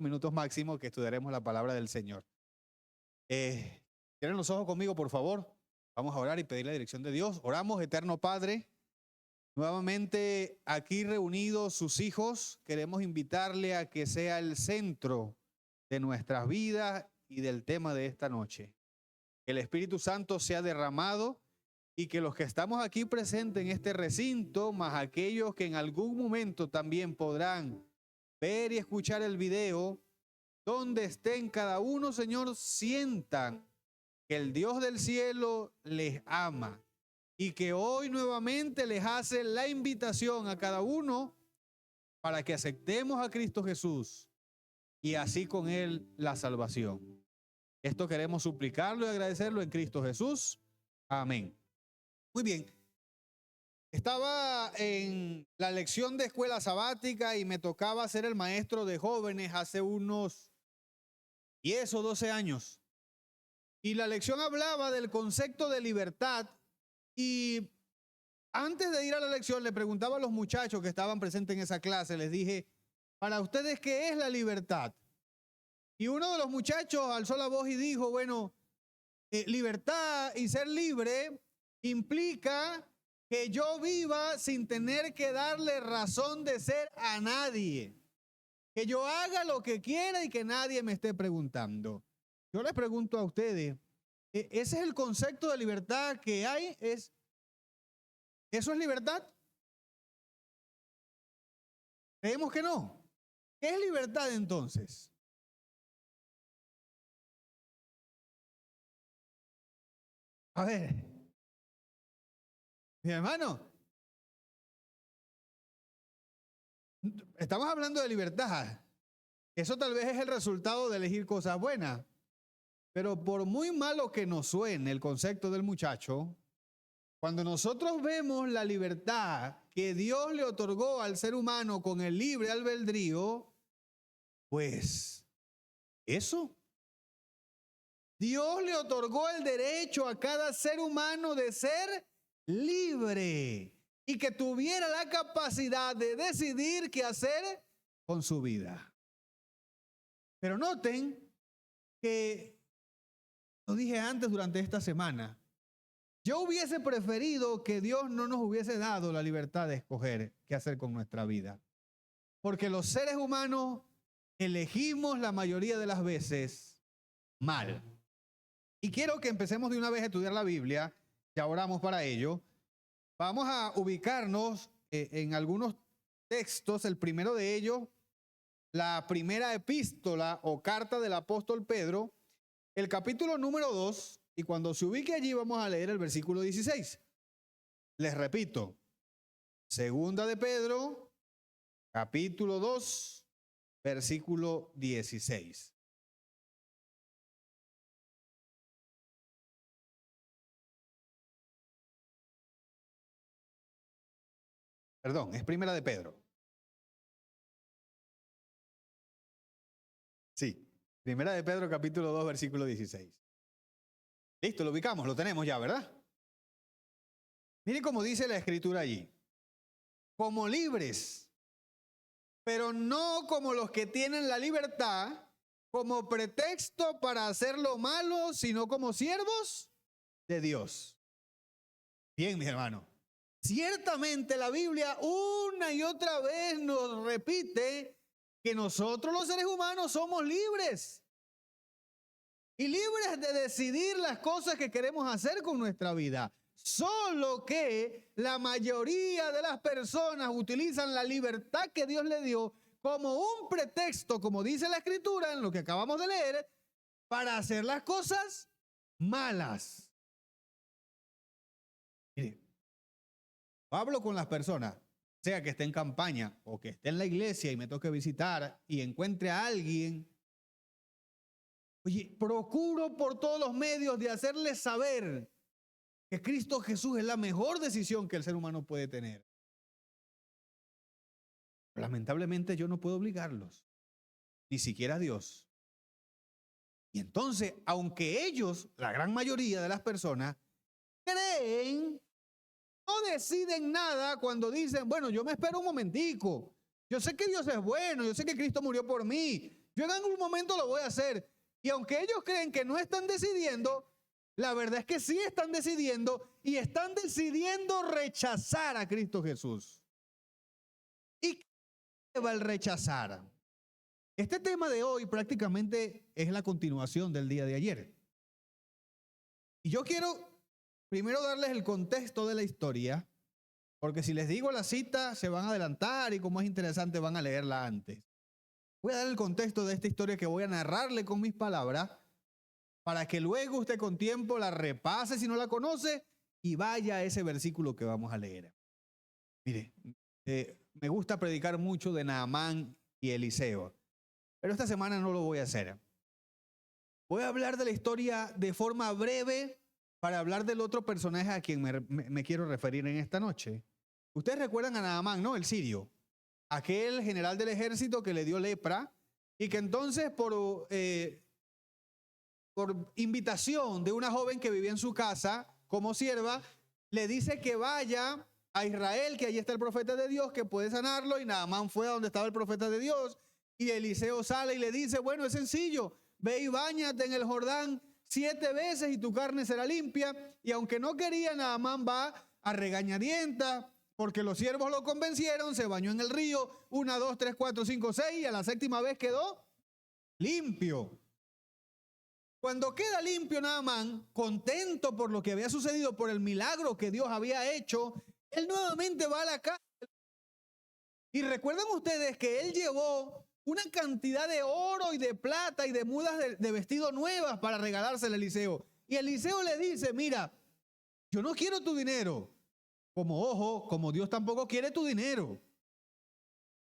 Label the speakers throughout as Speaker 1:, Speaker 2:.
Speaker 1: minutos máximo que estudiaremos la palabra del Señor. Cierren los ojos conmigo, por favor. Vamos a orar y pedir la dirección de Dios. Oramos, eterno Padre. Nuevamente aquí reunidos sus hijos, queremos invitarle a que sea el centro de nuestras vidas y del tema de esta noche. Que el Espíritu Santo sea derramado y que los que estamos aquí presentes en este recinto, más aquellos que en algún momento también podrán ver y escuchar el video, donde estén cada uno, Señor, sientan que el Dios del cielo les ama y que hoy nuevamente les hace la invitación a cada uno para que aceptemos a Cristo Jesús y así con Él la salvación. Esto queremos suplicarlo y agradecerlo en Cristo Jesús. Amén. Muy bien. Estaba en la lección de escuela sabática y me tocaba ser el maestro de jóvenes hace unos 10 o 12 años. Y la lección hablaba del concepto de libertad. Y antes de ir a la lección le preguntaba a los muchachos que estaban presentes en esa clase, les dije, para ustedes, ¿qué es la libertad? Y uno de los muchachos alzó la voz y dijo, bueno, libertad y ser libre implica que yo viva sin tener que darle razón de ser a nadie. Que yo haga lo que quiera y que nadie me esté preguntando. Yo les pregunto a ustedes, ¿ese es el concepto de libertad que hay? ¿Eso es libertad? Creemos que no. ¿Qué es libertad entonces? A ver, mi hermano, estamos hablando de libertad. Eso tal vez es el resultado de elegir cosas buenas. Pero por muy malo que nos suene el concepto del muchacho, cuando nosotros vemos la libertad que Dios le otorgó al ser humano con el libre albedrío, pues eso. Dios le otorgó el derecho a cada ser humano de ser libre y que tuviera la capacidad de decidir qué hacer con su vida. Pero noten que, lo dije antes durante esta semana, yo hubiese preferido que Dios no nos hubiese dado la libertad de escoger qué hacer con nuestra vida. Porque los seres humanos elegimos la mayoría de las veces mal. Y quiero que empecemos de una vez a estudiar la Biblia, ya oramos para ello. Vamos a ubicarnos en algunos textos. El primero de ellos, la primera epístola o carta del apóstol Pedro, el capítulo número 2, y cuando se ubique allí vamos a leer el versículo 16. Les repito, segunda de Pedro, capítulo 2, versículo 16. Perdón, es primera de Pedro. Sí, primera de Pedro, capítulo 2, versículo 16. Listo, lo ubicamos, lo tenemos ya, ¿verdad? Miren cómo dice la escritura allí. Como libres, pero no como los que tienen la libertad como pretexto para hacer lo malo, sino como siervos de Dios. Bien, mis hermanos. Ciertamente la Biblia una y otra vez nos repite que nosotros los seres humanos somos libres. Y libres de decidir las cosas que queremos hacer con nuestra vida. Solo que la mayoría de las personas utilizan la libertad que Dios le dio como un pretexto, como dice la Escritura en lo que acabamos de leer, para hacer las cosas malas. Mire, hablo con las personas, sea que esté en campaña o que esté en la iglesia y me toque visitar y encuentre a alguien. Oye, procuro por todos los medios de hacerles saber que Cristo Jesús es la mejor decisión que el ser humano puede tener. Lamentablemente yo no puedo obligarlos, ni siquiera Dios. Y entonces, aunque ellos, la gran mayoría de las personas, creen, no deciden nada cuando dicen, bueno, yo me espero un momentico. Yo sé que Dios es bueno, yo sé que Cristo murió por mí. Yo en algún momento lo voy a hacer. Y aunque ellos creen que no están decidiendo, la verdad es que sí están decidiendo y están decidiendo rechazar a Cristo Jesús. ¿Y qué lleva el rechazar? Este tema de hoy prácticamente es la continuación del día de ayer. Y yo quiero primero darles el contexto de la historia, porque si les digo la cita se van a adelantar y como es interesante van a leerla antes. Voy a dar el contexto de esta historia que voy a narrarle con mis palabras para que luego usted con tiempo la repase si no la conoce y vaya a ese versículo que vamos a leer. Mire, me gusta predicar mucho de Naamán y Eliseo, pero esta semana no lo voy a hacer. Voy a hablar de la historia de forma breve para hablar del otro personaje a quien me quiero referir en esta noche. Ustedes recuerdan a Naamán, ¿no? El sirio, aquel general del ejército que le dio lepra y que entonces por invitación de una joven que vivía en su casa como sierva, le dice que vaya a Israel, que allí está el profeta de Dios, que puede sanarlo, y Naamán fue a donde estaba el profeta de Dios, y Eliseo sale y le dice, bueno, es sencillo, ve y báñate en el Jordán 7 veces y tu carne será limpia, y aunque no quería, Naamán va a regañadientas, porque los siervos lo convencieron, se bañó en el río, 1, 2, 3, 4, 5, 6, y a la 7ª vez quedó limpio. Cuando queda limpio Naamán, contento por lo que había sucedido, por el milagro que Dios había hecho, él nuevamente va a la casa. Y recuerdan ustedes que él llevó una cantidad de oro y de plata y de mudas de vestido nuevas para regalársela a Eliseo. Y Eliseo le dice, mira, yo no quiero tu dinero. Como Dios tampoco quiere tu dinero.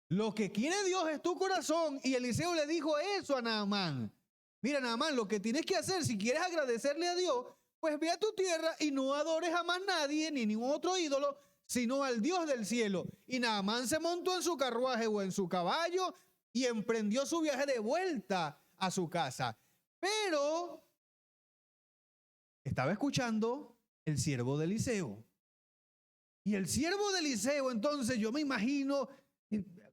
Speaker 1: Lo que quiere Dios es tu corazón. Y Eliseo le dijo eso a Naamán. Mira, Naamán, lo que tienes que hacer, si quieres agradecerle a Dios, pues ve a tu tierra y no adores a más nadie, ni ningún otro ídolo, sino al Dios del cielo. Y Naamán se montó en su carruaje o en su caballo y emprendió su viaje de vuelta a su casa. Pero estaba escuchando el siervo de Eliseo. Y el siervo de Eliseo, entonces yo me imagino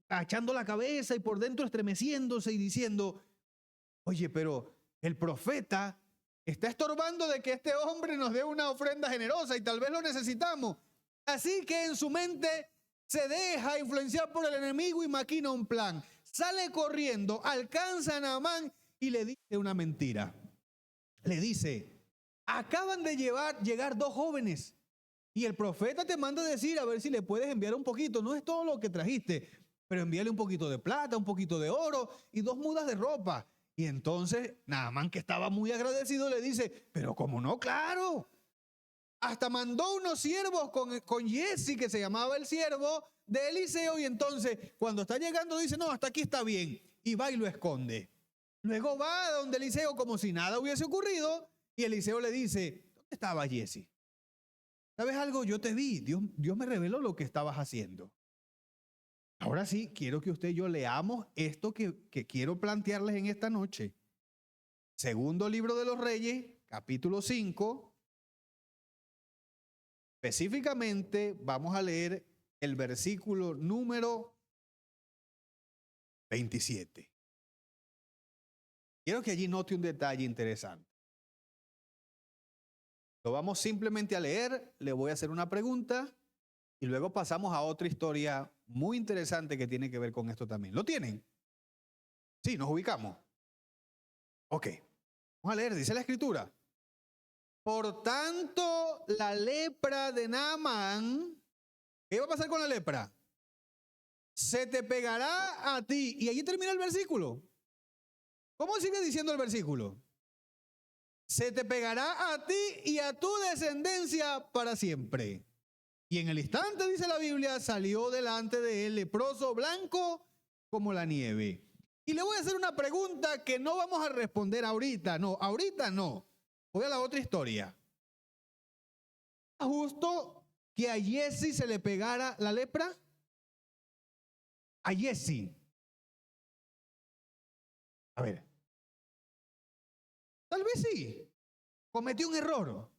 Speaker 1: agachando la cabeza y por dentro estremeciéndose y diciendo, oye, pero el profeta está estorbando de que este hombre nos dé una ofrenda generosa y tal vez lo necesitamos. Así que en su mente se deja influenciar por el enemigo y maquina un plan. Sale corriendo, alcanza a Naamán y le dice una mentira. Le dice, acaban de llegar 2 jóvenes y el profeta te manda a decir a ver si le puedes enviar un poquito. No es todo lo que trajiste, pero envíale un poquito de plata, un poquito de oro y 2 mudas de ropa. Y entonces Naamán, que estaba muy agradecido, le dice, pero como no, claro. Hasta mandó unos siervos con Giezi, que se llamaba el siervo de Eliseo, y entonces cuando está llegando dice, no, hasta aquí está bien, y va y lo esconde. Luego va a donde Eliseo como si nada hubiese ocurrido, y Eliseo le dice, ¿dónde estaba Giezi? ¿Sabes algo? Yo te vi, Dios me reveló lo que estabas haciendo. Ahora sí, quiero que usted y yo leamos esto que quiero plantearles en esta noche. Segundo libro de los Reyes, capítulo 5. Específicamente vamos a leer el versículo número 27. Quiero que allí note un detalle interesante. Lo vamos simplemente a leer, le voy a hacer una pregunta y luego pasamos a otra historia muy interesante que tiene que ver con esto también. ¿Lo tienen? Sí, nos ubicamos. Ok, vamos a leer, dice la escritura. Por tanto, la lepra de Naamán, ¿qué va a pasar con la lepra? Se te pegará a ti. Y allí termina el versículo. ¿Cómo sigue diciendo el versículo? Se te pegará a ti y a tu descendencia para siempre. Y en el instante, dice la Biblia, salió delante de él leproso blanco como la nieve. Y le voy a hacer una pregunta que no vamos a responder ahorita. No, ahorita no. Voy a la otra historia. ¿Justo que a Giezi se le pegara la lepra? A Giezi. A ver. Tal vez sí. Cometió un error.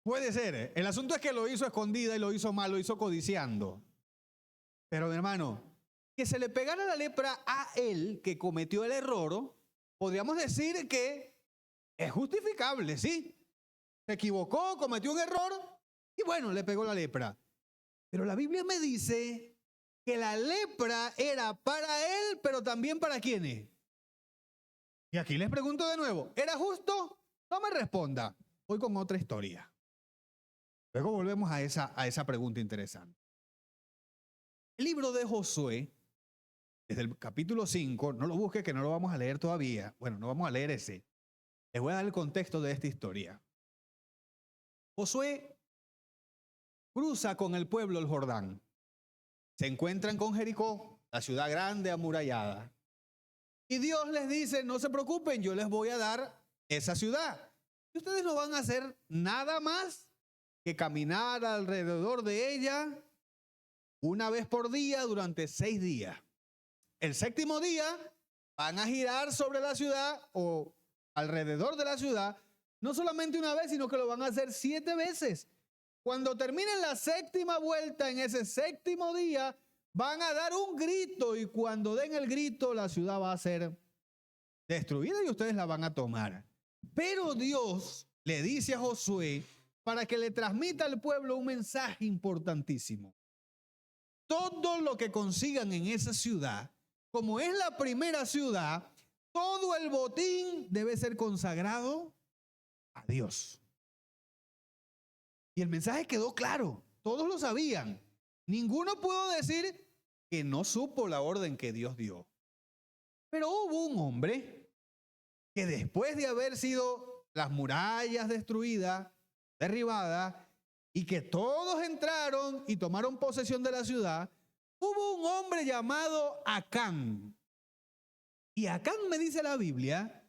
Speaker 1: Puede ser, ¿eh? El asunto es que lo hizo escondida y lo hizo mal, lo hizo codiciando. Pero mi hermano, que se le pegara la lepra a él que cometió el error, podríamos decir que es justificable, ¿sí? Se equivocó, cometió un error y bueno, le pegó la lepra. Pero la Biblia me dice que la lepra era para él, pero también para quiénes. Y aquí les pregunto de nuevo, ¿era justo? No me responda. Voy con otra historia. Luego volvemos a esa pregunta interesante. El libro de Josué, desde el capítulo 5, no lo busque que no lo vamos a leer todavía. Bueno, no vamos a leer ese. Les voy a dar el contexto de esta historia. Josué cruza con el pueblo el Jordán. Se encuentran con Jericó, la ciudad grande amurallada. Y Dios les dice, no se preocupen, yo les voy a dar esa ciudad. Y ustedes no van a hacer nada más que caminar alrededor de ella una vez por día durante 6 días. El 7º día van a girar sobre la ciudad o alrededor de la ciudad, no solamente una vez, sino que lo van a hacer 7 veces. Cuando terminen la 7ª vuelta en ese 7º día, van a dar un grito y cuando den el grito, la ciudad va a ser destruida y ustedes la van a tomar. Pero Dios le dice a Josué para que le transmita al pueblo un mensaje importantísimo. Todo lo que consigan en esa ciudad, como es la primera ciudad, todo el botín debe ser consagrado a Dios. Y el mensaje quedó claro, todos lo sabían. Ninguno pudo decir que no supo la orden que Dios dio. Pero hubo un hombre que después de haber sido las murallas destruidas, derribadas, y que todos entraron y tomaron posesión de la ciudad, hubo un hombre llamado Acán. Y Acán, me dice la Biblia,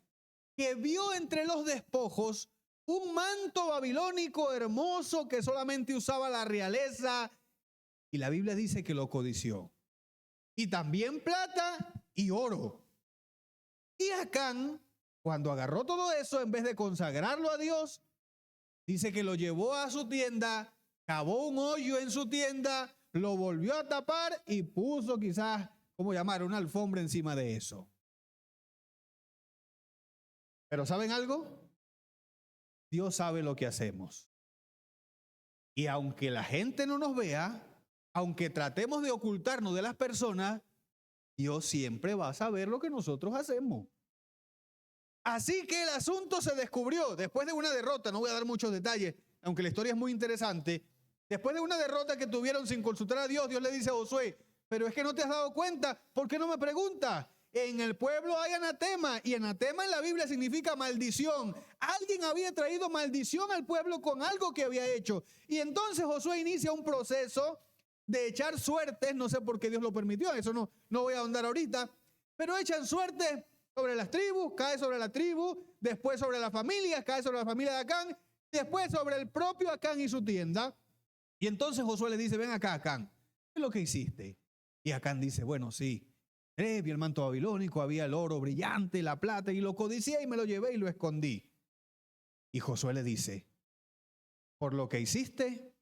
Speaker 1: que vio entre los despojos un manto babilónico hermoso que solamente usaba la realeza. Y la Biblia dice que lo codició. Y también plata y oro. Y Acán, cuando agarró todo eso, en vez de consagrarlo a Dios, dice que lo llevó a su tienda, cavó un hoyo en su tienda, lo volvió a tapar y puso quizás, ¿cómo llamar? Una alfombra encima de eso. Pero ¿saben algo? Dios sabe lo que hacemos. Y aunque la gente no nos vea, aunque tratemos de ocultarnos de las personas, Dios siempre va a saber lo que nosotros hacemos. Así que el asunto se descubrió después de una derrota. No voy a dar muchos detalles, aunque la historia es muy interesante. Después de una derrota que tuvieron sin consultar a Dios, Dios le dice a Josué, pero es que no te has dado cuenta, ¿por qué no me preguntas? En el pueblo hay anatema, y anatema en la Biblia significa maldición. Alguien había traído maldición al pueblo con algo que había hecho. Y entonces Josué inicia un proceso de echar suertes, no sé por qué Dios lo permitió, eso no voy a ahondar ahorita, pero echan suertes sobre las tribus, cae sobre la tribu, después sobre las familias, cae sobre la familia de Acán, después sobre el propio Acán y su tienda. Y entonces Josué le dice, ven acá, Acán, ¿qué es lo que hiciste? Y Acán dice, bueno, sí, vi el manto babilónico, había el oro brillante, la plata, y lo codicié y me lo llevé y lo escondí. Y Josué le dice, por lo que hiciste,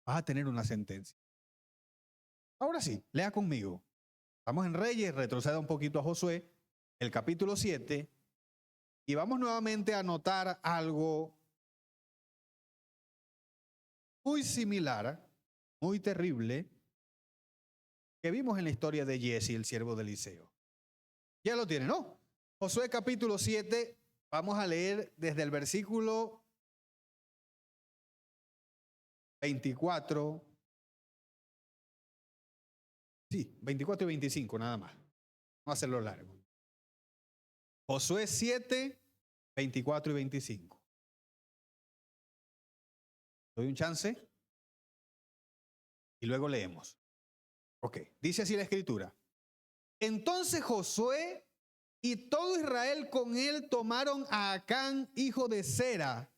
Speaker 1: vas a tener una sentencia. Ahora sí, lea conmigo. Estamos en Reyes, retroceda un poquito a Josué, el capítulo 7, y vamos nuevamente a notar algo muy similar, muy terrible, que vimos en la historia de Jesse, el siervo de Eliseo. Ya lo tienen, ¿no? Josué capítulo 7, vamos a leer desde el versículo 24. Sí, 24 y 25 nada más. Vamos a hacerlo largo. Josué 7, 24 y 25. ¿Doy un chance? Y luego leemos. Ok, dice así la escritura. Entonces Josué y todo Israel con él tomaron a Acán, hijo de Zera,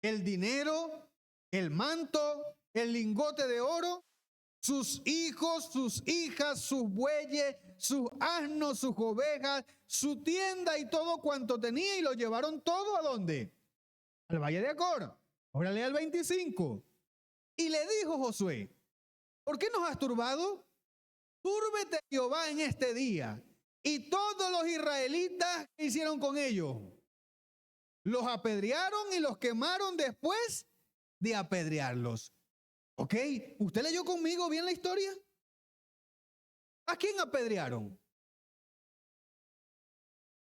Speaker 1: el dinero, el manto, el lingote de oro, sus hijos, sus hijas, sus bueyes, sus asnos, sus ovejas, su tienda y todo cuanto tenía, y lo llevaron todo ¿a dónde? Al valle de Acor. Ahora lea el 25. Y le dijo Josué, ¿por qué nos has turbado? Túrbete Jehová en este día. Y todos los israelitas, ¿qué hicieron con ellos? Los apedrearon y los quemaron después de apedrearlos. ¿Ok? ¿Usted leyó conmigo bien la historia? ¿A quién apedrearon?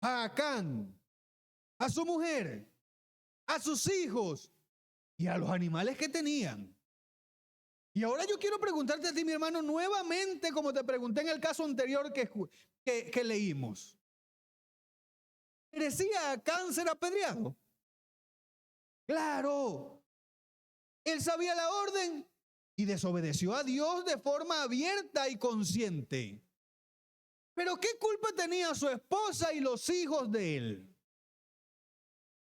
Speaker 1: A Acán, a su mujer, a sus hijos y a los animales que tenían. Y ahora yo quiero preguntarte a ti, mi hermano, nuevamente, como te pregunté en el caso anterior que leímos. ¿Merecía Acán ser apedreado? Claro. Él sabía la orden y desobedeció a Dios de forma abierta y consciente. Pero ¿qué culpa tenía su esposa y los hijos de él?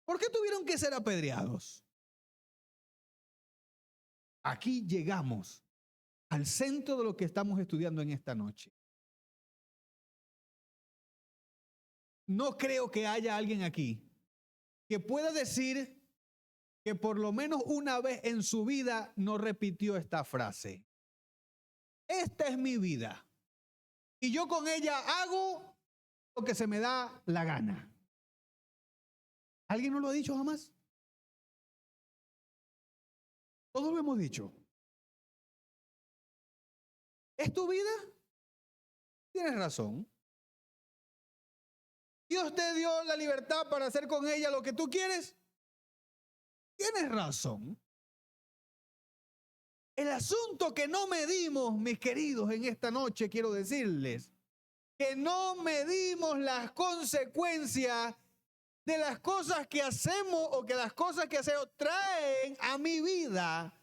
Speaker 1: ¿Por qué tuvieron que ser apedreados? Aquí llegamos al centro de lo que estamos estudiando en esta noche. No creo que haya alguien aquí que pueda decir que por lo menos una vez en su vida no repitió esta frase. Esta es mi vida y yo con ella hago lo que se me da la gana. ¿Alguien no lo ha dicho jamás? Todos lo hemos dicho. ¿Es tu vida? Tienes razón. Dios te dio la libertad para hacer con ella lo que tú quieres. Tienes razón. El asunto que no medimos, mis queridos, en esta noche quiero decirles que no medimos las consecuencias de las cosas que hacemos o que las cosas que hacemos traen a mi vida,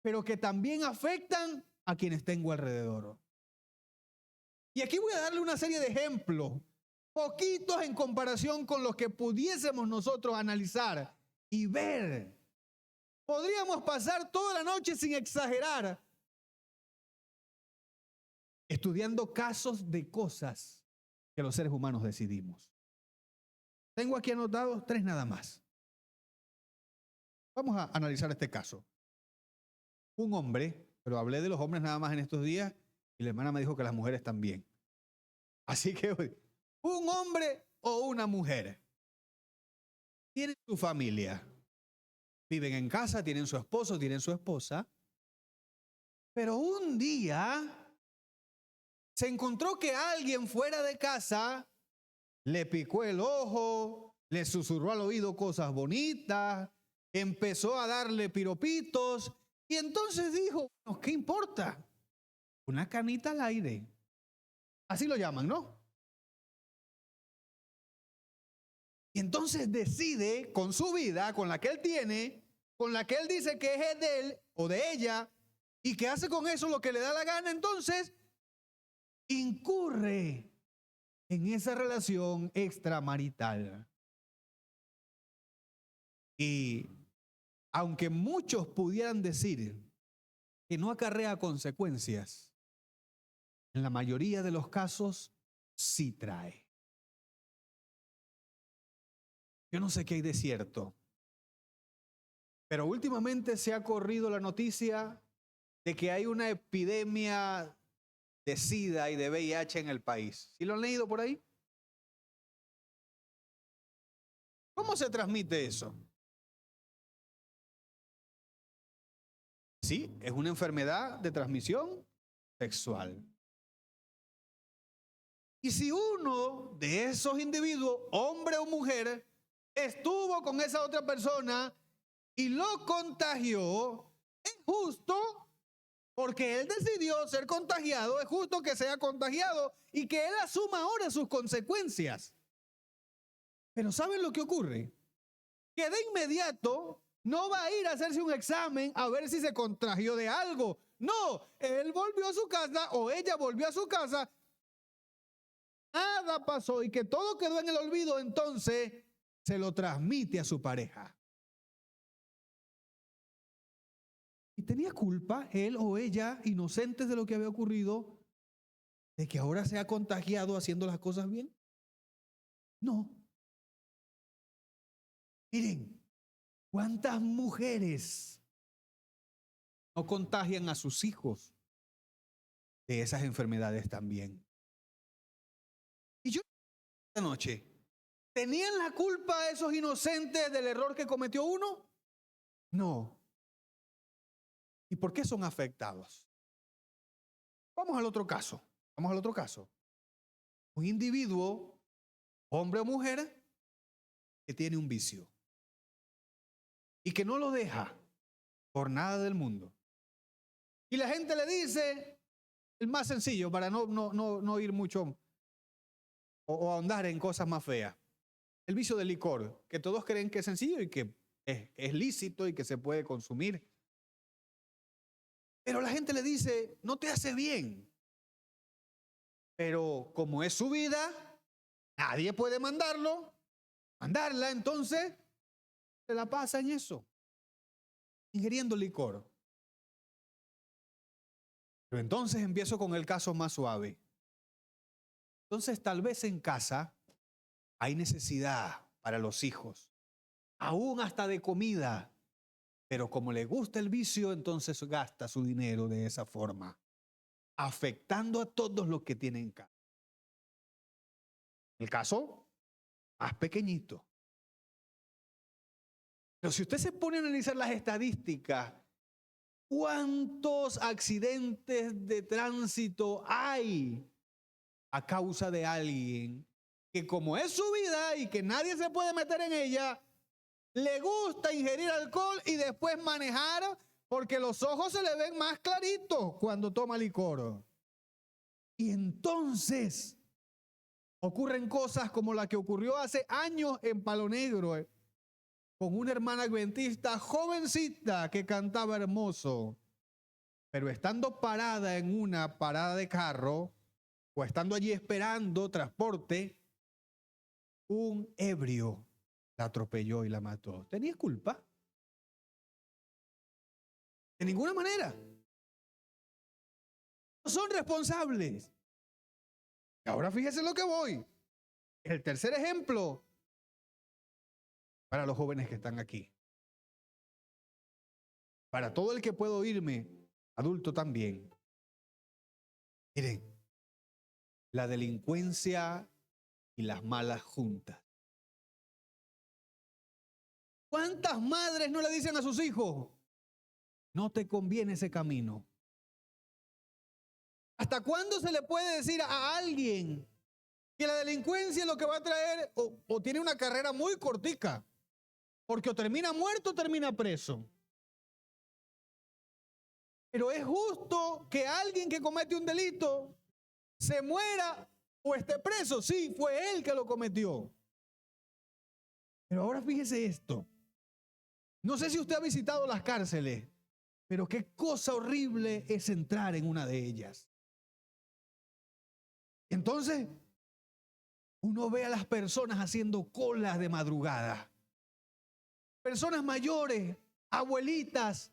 Speaker 1: pero que también afectan a quienes tengo alrededor. Y aquí voy a darle una serie de ejemplos, poquitos en comparación con los que pudiésemos nosotros analizar y ver. Podríamos pasar toda la noche sin exagerar, estudiando casos de cosas que los seres humanos decidimos. Tengo aquí anotados 3 nada más. Vamos a analizar este caso. Un hombre, pero hablé de los hombres nada más en estos días y la hermana me dijo que las mujeres también. Así que hoy, un hombre o una mujer tienen su familia, viven en casa, tienen su esposo, tienen su esposa, pero un día se encontró que alguien fuera de casa le picó el ojo, le susurró al oído cosas bonitas, empezó a darle piropitos y entonces dijo, ¿qué importa? Una canita al aire. Así lo llaman, ¿no? Y entonces decide con su vida, con la que él tiene, con la que él dice que es de él o de ella, y que hace con eso lo que le da la gana, entonces incurre en esa relación extramarital. Y aunque muchos pudieran decir que no acarrea consecuencias, en la mayoría de los casos sí trae. Yo no sé qué hay de cierto, pero últimamente se ha corrido la noticia de que hay una epidemia de SIDA y de VIH en el país. ¿Sí lo han leído por ahí? ¿Cómo se transmite eso? Sí, es una enfermedad de transmisión sexual. Y si uno de esos individuos, hombre o mujer, estuvo con esa otra persona y lo contagió, es justo, porque él decidió ser contagiado, es justo que sea contagiado y que él asuma ahora sus consecuencias. Pero ¿saben lo que ocurre? Que de inmediato no va a ir a hacerse un examen a ver si se contagió de algo. No, él volvió a su casa o ella volvió a su casa, nada pasó y que todo quedó en el olvido, entonces se lo transmite a su pareja. Y tenía culpa él o ella, inocentes de lo que había ocurrido, de que ahora se ha contagiado haciendo las cosas bien. No. Miren, ¿Cuántas mujeres no contagian a sus hijos de esas enfermedades también? Y yo esta noche, ¿tenían la culpa esos inocentes del error que cometió uno? No. ¿Y por qué son afectados? Vamos al otro caso. Vamos al otro caso. Un individuo, hombre o mujer, que tiene un vicio y que no lo deja por nada del mundo. Y la gente le dice, el más sencillo, para no ir mucho o ahondar en cosas más feas, el vicio del licor, que todos creen que es sencillo y que es lícito y que se puede consumir. Pero la gente le dice, no te hace bien. Pero como es su vida, nadie puede mandarla, entonces se la pasa en eso, ingiriendo licor. Pero entonces empiezo con el caso más suave. Entonces tal vez en casa hay necesidad para los hijos, aún hasta de comida, pero como le gusta el vicio, entonces gasta su dinero de esa forma, afectando a todos los que tienen casa. El caso más pequeñito. Pero si usted se pone a analizar las estadísticas, ¿cuántos accidentes de tránsito hay a causa de alguien que, como es su vida y que nadie se puede meter en ella, le gusta ingerir alcohol y después manejar porque los ojos se le ven más claritos cuando toma licor? Y entonces ocurren cosas como la que ocurrió hace años en Palo Negro, con una hermana adventista jovencita que cantaba hermoso, pero estando parada en una parada de carro o estando allí esperando transporte, un ebrio la atropelló y la mató. ¿Tenía culpa? De ninguna manera. No son responsables. Y ahora fíjese lo que voy. El tercer ejemplo para los jóvenes que están aquí. Para todo el que pueda oírme, adulto también. Miren, la delincuencia y las malas juntas. ¿Cuántas madres no le dicen a sus hijos, no te conviene ese camino? ¿Hasta cuándo se le puede decir a alguien que la delincuencia lo que va a traer o tiene una carrera muy cortica? Porque o termina muerto o termina preso. Pero es justo que alguien que comete un delito se muera o esté preso. Sí, fue él que lo cometió. Pero ahora fíjese esto. No sé si usted ha visitado las cárceles, pero qué cosa horrible es entrar en una de ellas. Entonces, uno ve a las personas haciendo colas de madrugada. Personas mayores, abuelitas,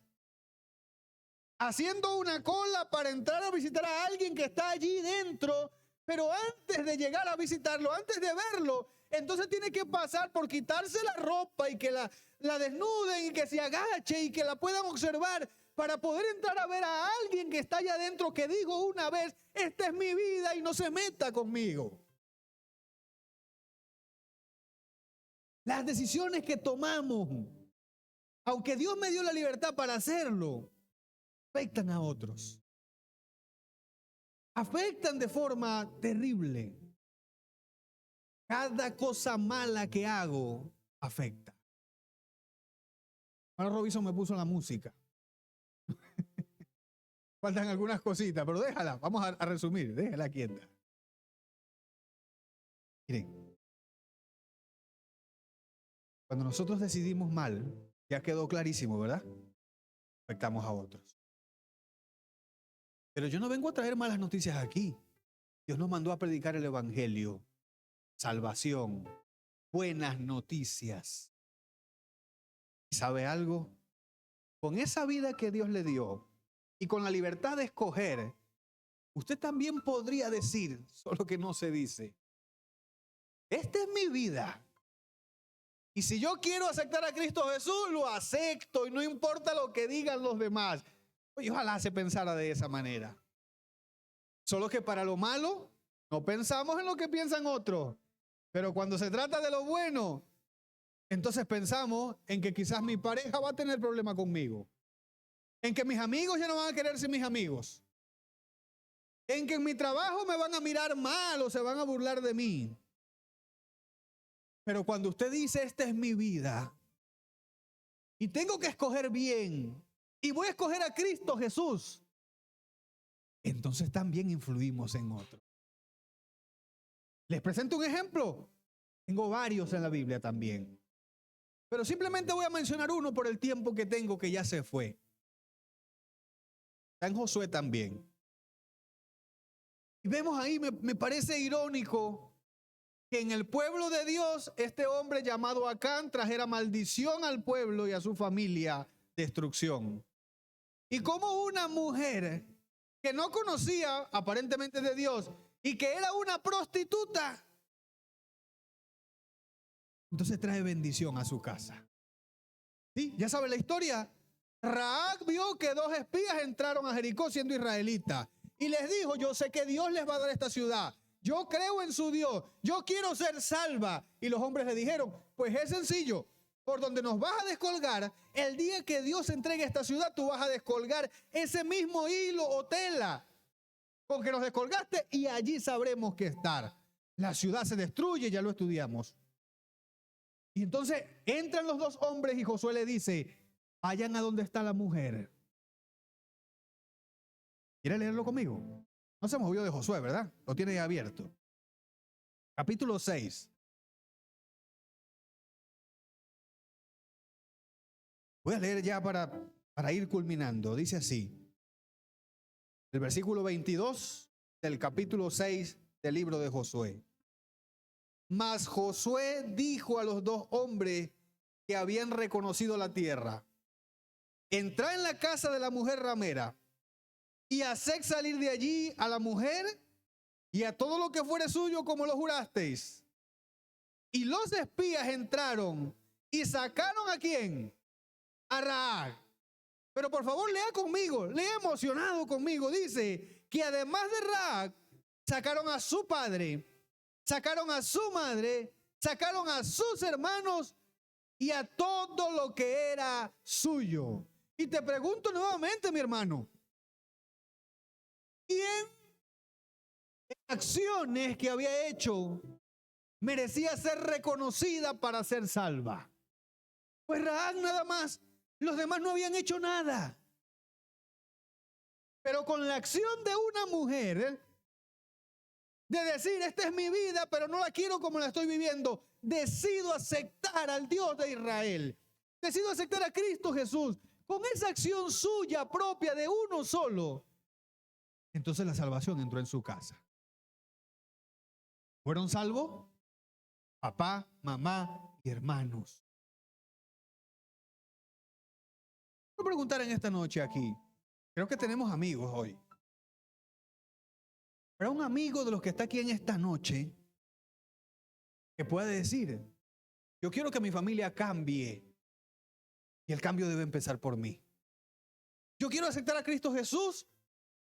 Speaker 1: haciendo una cola para entrar a visitar a alguien que está allí dentro, pero antes de llegar a visitarlo, antes de verlo, entonces tiene que pasar por quitarse la ropa y que la desnuden y que se agache y que la puedan observar para poder entrar a ver a alguien que está allá adentro, que digo una vez, esta es mi vida y no se meta conmigo. Las decisiones que tomamos, aunque Dios me dio la libertad para hacerlo, afectan a otros. Afectan de forma terrible. Cada cosa mala que hago afecta. Ahora Robinson me puso la música. Faltan algunas cositas, pero déjala. Vamos a resumir. Déjala quieta. Miren, cuando nosotros decidimos mal, ya quedó clarísimo, ¿verdad? Afectamos a otros. Pero yo no vengo a traer malas noticias aquí. Dios nos mandó a predicar el evangelio, salvación, buenas noticias. ¿Y sabe algo? Con esa vida que Dios le dio y con la libertad de escoger, usted también podría decir, solo que no se dice, esta es mi vida Y si yo quiero aceptar a Cristo Jesús, lo acepto y no importa lo que digan los demás. Pues ojalá se pensara de esa manera. Solo que para lo malo no pensamos en lo que piensan otros. Pero cuando se trata de lo bueno, entonces pensamos en que quizás mi pareja va a tener problema conmigo. En que mis amigos ya no van a querer ser mis amigos. En que en mi trabajo me van a mirar mal o se van a burlar de mí. Pero cuando usted dice, esta es mi vida y tengo que escoger bien y voy a escoger a Cristo Jesús, entonces también influimos en otros. Les presento un ejemplo. Tengo varios en la Biblia también. Pero simplemente voy a mencionar uno por el tiempo que tengo que ya se fue. Está en Josué también. Y vemos ahí, me parece irónico que en el pueblo de Dios este hombre llamado Acán trajera maldición al pueblo y a su familia, destrucción. Y como una mujer que no conocía aparentemente de Dios y que era una prostituta, entonces trae bendición a su casa. ¿Sí? Ya sabe la historia. Rahab vio que 2 espías entraron a Jericó siendo israelitas y les dijo, yo sé que Dios les va a dar esta ciudad. Yo creo en su Dios. Yo quiero ser salva. Y los hombres le dijeron, pues es sencillo. Por donde nos vas a descolgar, el día que Dios entregue esta ciudad, tú vas a descolgar ese mismo hilo o tela con que nos descolgaste y allí sabremos qué estar. La ciudad se destruye, ya lo estudiamos. Y entonces entran los 2 hombres y Josué le dice, vayan a donde está la mujer. ¿Quiere leerlo conmigo? No se movió de Josué, ¿verdad? Lo tiene abierto. Capítulo 6. Voy a leer ya para ir culminando. Dice así. El versículo 22 del capítulo 6 del libro de Josué. Mas Josué dijo a los 2 hombres que habían reconocido la tierra, entrad en la casa de la mujer ramera y haced salir de allí a la mujer y a todo lo que fuere suyo como lo jurasteis. Y los espías entraron y sacaron ¿a quién? A Rahab. Pero por favor lea conmigo, lea emocionado conmigo. Dice que además de Rahab, sacaron a su padre, sacaron a su madre, sacaron a sus hermanos y a todo lo que era suyo. Y te pregunto nuevamente, mi hermano, ¿quién en acciones que había hecho merecía ser reconocida para ser salva? Pues Rahab nada más. Los demás no habían hecho nada. Pero con la acción de una mujer, de decir, esta es mi vida, pero no la quiero como la estoy viviendo, decido aceptar al Dios de Israel. Decido aceptar a Cristo Jesús. Con esa acción suya propia de uno solo, entonces la salvación entró en su casa. ¿Fueron salvos? Papá, mamá y hermanos. Quiero preguntar en esta noche aquí. Creo que tenemos amigos hoy. Pero un amigo de los que está aquí en esta noche que puede decir, yo quiero que mi familia cambie y el cambio debe empezar por mí. Yo quiero aceptar a Cristo Jesús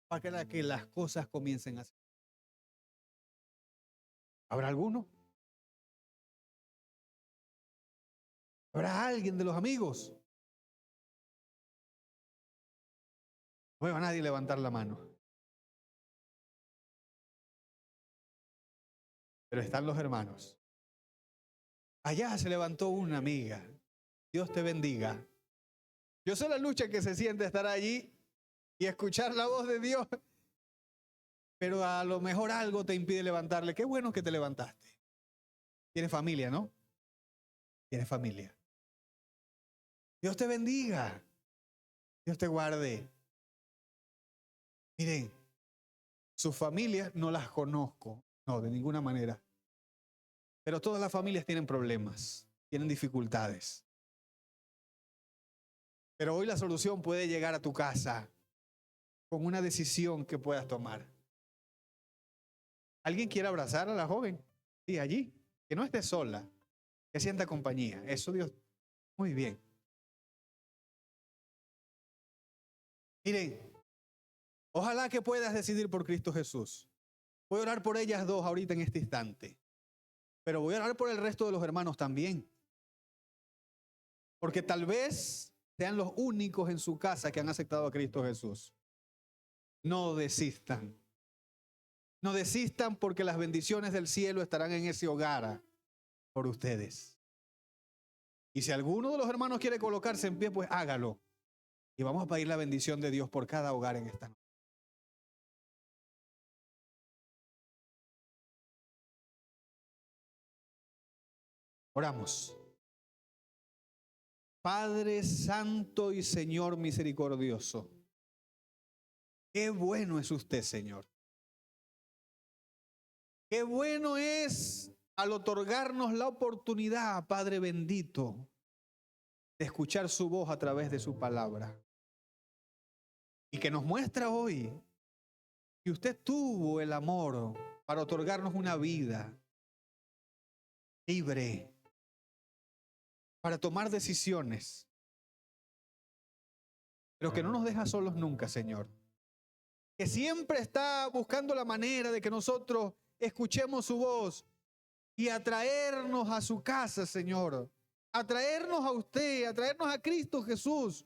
Speaker 1: para que las cosas comiencen a ser. ¿Habrá alguno? ¿Habrá alguien de los amigos? No veo a nadie levantar la mano. Pero están los hermanos. Allá se levantó una amiga. Dios te bendiga. Yo sé la lucha que se siente estar allí y escuchar la voz de Dios, pero a lo mejor algo te impide levantarle. Qué bueno que te levantaste. Tienes familia, ¿no? Tienes familia. Dios te bendiga. Dios te guarde. Miren, sus familias no las conozco, no, de ninguna manera. Pero todas las familias tienen problemas, tienen dificultades. Pero hoy la solución puede llegar a tu casa con una decisión que puedas tomar. ¿Alguien quiere abrazar a la joven? Sí, allí, que no esté sola. Que sienta compañía. Eso Dios, muy bien. Miren, ojalá que puedas decidir por Cristo Jesús. Voy a orar por ellas dos ahorita en este instante. Pero voy a orar por el resto de los hermanos también. Porque tal vez sean los únicos en su casa que han aceptado a Cristo Jesús. No desistan. No desistan porque las bendiciones del cielo estarán en ese hogar por ustedes. Y si alguno de los hermanos quiere colocarse en pie, pues hágalo. Y vamos a pedir la bendición de Dios por cada hogar en esta noche. Oramos. Padre Santo y Señor misericordioso, qué bueno es usted, Señor. Qué bueno es al otorgarnos la oportunidad, Padre bendito, de escuchar su voz a través de su palabra. Y que nos muestra hoy que usted tuvo el amor para otorgarnos una vida libre, para tomar decisiones, pero que no nos deja solos nunca, Señor. Que siempre está buscando la manera de que nosotros escuchemos su voz y atraernos a su casa, Señor. Atraernos a usted, atraernos a Cristo Jesús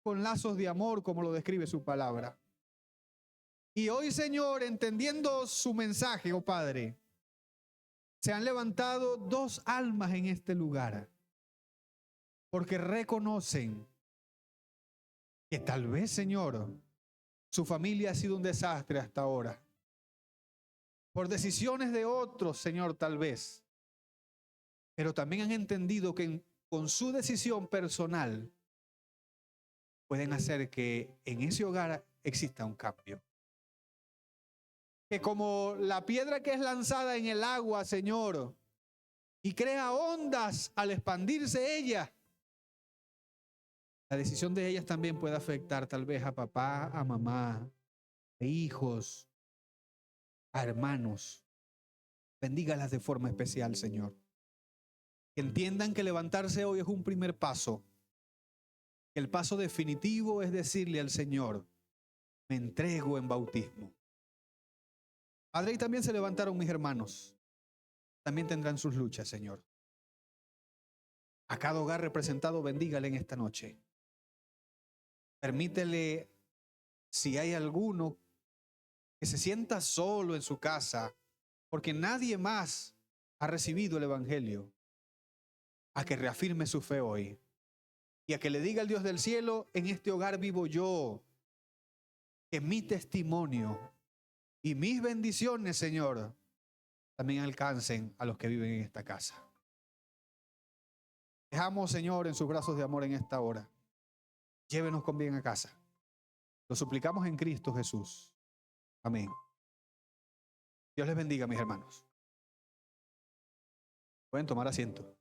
Speaker 1: con lazos de amor, como lo describe su palabra. Y hoy, Señor, entendiendo su mensaje, oh Padre, se han levantado dos almas en este lugar, porque reconocen que tal vez, Señor, su familia ha sido un desastre hasta ahora. Por decisiones de otros, Señor, tal vez. Pero también han entendido que con su decisión personal pueden hacer que en ese hogar exista un cambio. Que como la piedra que es lanzada en el agua, Señor, y crea ondas al expandirse ella, la decisión de ellas también puede afectar tal vez a papá, a mamá, a hijos, a hermanos. Bendígalas de forma especial, Señor. Que entiendan que levantarse hoy es un primer paso. Que el paso definitivo es decirle al Señor, me entrego en bautismo. Padre, y también se levantaron mis hermanos. También tendrán sus luchas, Señor. A cada hogar representado, bendígale en esta noche. Permítele, si hay alguno que se sienta solo en su casa, porque nadie más ha recibido el Evangelio, a que reafirme su fe hoy. Y a que le diga al Dios del cielo, en este hogar vivo yo, que mi testimonio y mis bendiciones, Señor, también alcancen a los que viven en esta casa. Dejamos, Señor, en sus brazos de amor en esta hora. Llévenos con bien a casa. Lo suplicamos en Cristo Jesús. Amén. Dios les bendiga, mis hermanos. Pueden tomar asiento.